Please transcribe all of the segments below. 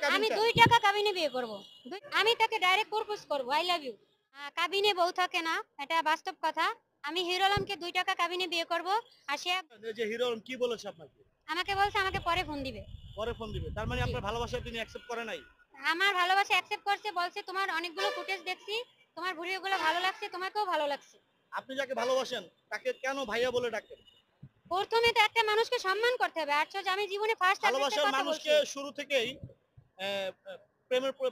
কাবিন আমি চান? 2 টাকা কাবিনে বিয়ে করব। আমি তাকে ডাইরেক্ট প্রপোজ করব আই লাভ ইউ। কাবিনে বউ থাকে না, এটা বাস্তব কথা। আমি হিরো আলমকে 2 টাকা কাবিনে বিয়ে করব। আর সে এই যে হিরো আলম কি বলেছে আপনাকে? আমাকে বলছে আমাকে পরে ফোন দিবে। পরে ফোন দিবে। তার মানে জি। আপনার ভালোবাসা তিনি অ্যাকসেপ্ট করে নাই? আমার ভালোবাসা অ্যাকসেপ্ট করছে, বলছে তোমার অনেকগুলো ফুটেজ দেখছি, তোমার ভিডিওগুলো ভালো লাগছে, তোমাকেও ভালো লাগছে। আপনি যাকে ভালোবাসেন তাকে কেন ভাইয়া বলে ডাকেন? প্রথমে তো একটা মানুষকে সম্মান করতে হবে। আশ্চর্য, আমি জীবনে ফার্স্ট টাইম ভালোবাসার কথা মানুষকে বলছি। শুরু থেকেই অ্যা অ্যা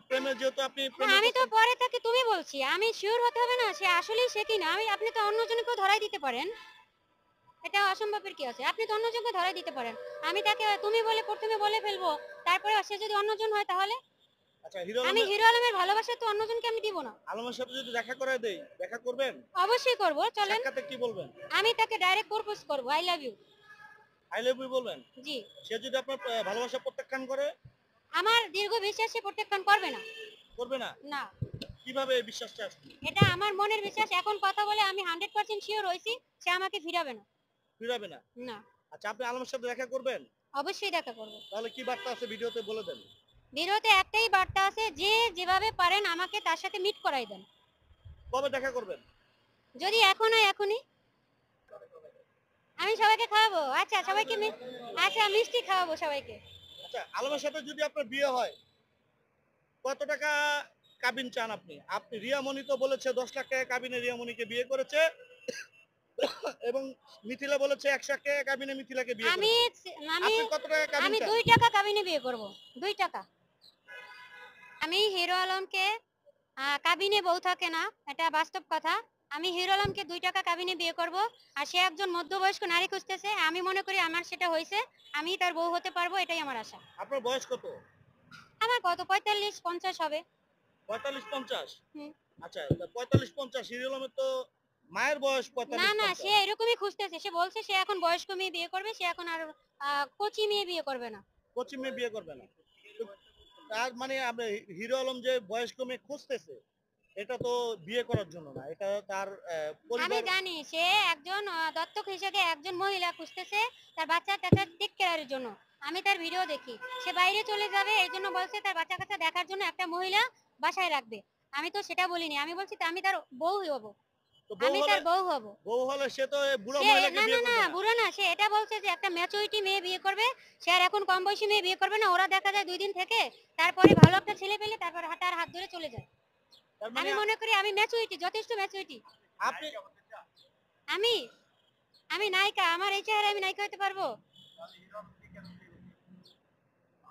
প্রেমে যেহেতু আপনি হ্যাঁ, প্রেমের আমি তো প্রস্তাব পরে তাকে তুমি বলছি। আমি সিউর হতে হবে না সে আসলেই সে কিনা। আপনি তো অন্যজনকেও ধরাই দিতে পারেন। এটা অসম্ভবের কি আছে? আপনি তো অন্যজনকে ধরাই দিতে পারেন। আমি তাকে তুমি বলে ১ম এ বলে ফেলবো। তারপরে সে যদি অন্যজন হয় তাহলে? আচ্ছা হিরো আমি আলমের হিরো আলমের ভালোবাসা তো অন্যজনকে আমি দিব না। আলমের সাথে যদি দেখা করায় দেই, দেখা করবেন? অবশ্যই করব, চলেন। সাক্ষাতে কি বলবেন? আমি তাকে ডাইরেক্ট প্রপোজ করব I love you. I love you বলবেন? জি। সে যদি আপনার ভালোবাসা প্রত্যাখ্যান করে? আমার দীর্ঘ বিশ্বাস সে প্রত্যাখ্যান করবে না। করবে না? না। কিভাবে এই বিশ্বাসটা আসলো? এটা আমার মনের বিশ্বাস। এখন কথা বলে আমি 100% সিউর হইছি সে আমাকে ফিরাবে না। ফিরাবে না? না। আচ্ছা আপনি আলমের সাথে দেখা করবেন? অবশ্যই দেখা করব। তাহলে কি বার্তা আছে ভিডিওতে বলে দেন। ভিডিওতে একটাই বার্তা আছে যে যেভাবে পারেন আমাকে তার সাথে মিট করাই দেন। কবে দেখা করবেন? যদি এখন হয় এখনই। আমি সবাইকে খাওয়াবো। আচ্ছা সবাইকে আচ্ছা মিষ্টি খাওয়াবো সবাইকে। আচ্ছা আলমের সাথে যদি আপনার বিয়ে হয়, কত টাকা কাবিন চান আপনি? আপনি রিয়া মনি তো বলেছে ১০ লাখ টাকা কাবিনে রিয়া মনিকে বিয়ে করেছে এবং মিথিলা বলেছে ১ লাখ টাকা কাবিনে মিথিলাকে বিয়ে আমি করেছে। আমি আপনি কত টাকা কাবিন আমি চান? 2 টাকা কাবিনে বিয়ে করব। 2 টাকা। আমি হিরো আলমকে কাবিনে বউ থাকে না, এটা বাস্তব কথা। আমি হিরো আলমকে ২ টাকা কাবিনে বিয়ে করব। আর সে একজন মধ্যবয়স্ক নারী খুঁজতেছে। আমি মনে করি আমার সেটা হইছে। আমি তার বউ হতে পারবো, এটাই আমার আশা। আপনার বয়স কত? আমার কত ৪৫-৫০ হবে। ৪৫-৫০? হুম। আচ্ছা ৪৫-৫০ হিরো আলমের তো মায়ের বয়স না, না, সে ৪৫-৫০। এরকমই খুঁজতেছে। সে বলছে সে এখন বয়স্ক মেয়ে বিয়ে করবে। সে এখন আর কচি মেয়ে বিয়ে করবে না। কচি মেয়ে বিয়ে করবে না। তো তার মানে আমরা হিরো আলম যে বয়স্ক মেয়ে খুঁজতেছে, এটা তো বিয়ে করার জন্য না। এটা তার আমি পরিবার জানি সে একজন দত্তক হিসেবে একজন মহিলা খুঁজতেছে তার বাচ্চা-কাচ্চা টেক কেয়ারের জন্য। আমি তার ভিডিও দেখি। সে বাইরে চলে যাবে এইজন্য বলছে তার বাচ্চা-কাচ্চা দেখার জন্য একটা মহিলা বাসায় রাখবে। আমি তো সেটা বলিনি। আমি বলছি আমি তার বউই হব। তো বউ আমি হলে তার বউ হব। সে তো এই বুড়া সে মহিলাকে না, না, বিয়ে না, করবে না। বুড়ো না। সে এটা বলছে যে একটা ম্যাচুরিটি মেয়ে বিয়ে করবে। সে আর এখন কম বয়সী মেয়ে বিয়ে করবে না। ওরা দেখা যায় ২ দিন থেকে তারপরে ভালো একটা ছেলে পেলে তারপর তার হাত ধরে চলে যায়। তার মানে আমি মনে করি আমি ম্যাচুরিটি, যথেষ্ট ম্যাচুরিটি। আপনি আমি আমি নায়িকা। আমার এই চেহারায় আমি নায়িকা হতে পারবো?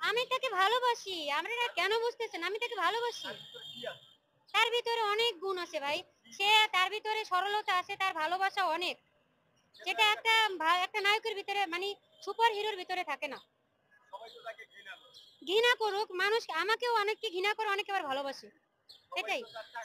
আমি তাকে ভালোবাসি। আপনারা কেন বুঝতেছেন? আমি তাকে ভালোবাসি। তার ভিতরে অনেক গুণ আছে ভাই। তার ভিতরে সরলতা আছে, তার ভালোবাসা অনেক। যেটা একটা নায়কের ভিতরে মানে সুপার হিরোর ভিতরে থাকে না। ঘৃণা করুক মানুষ, আমাকেও অনেকে ঘৃণা করে, অনেকে আবার ভালোবাসে। এটাই।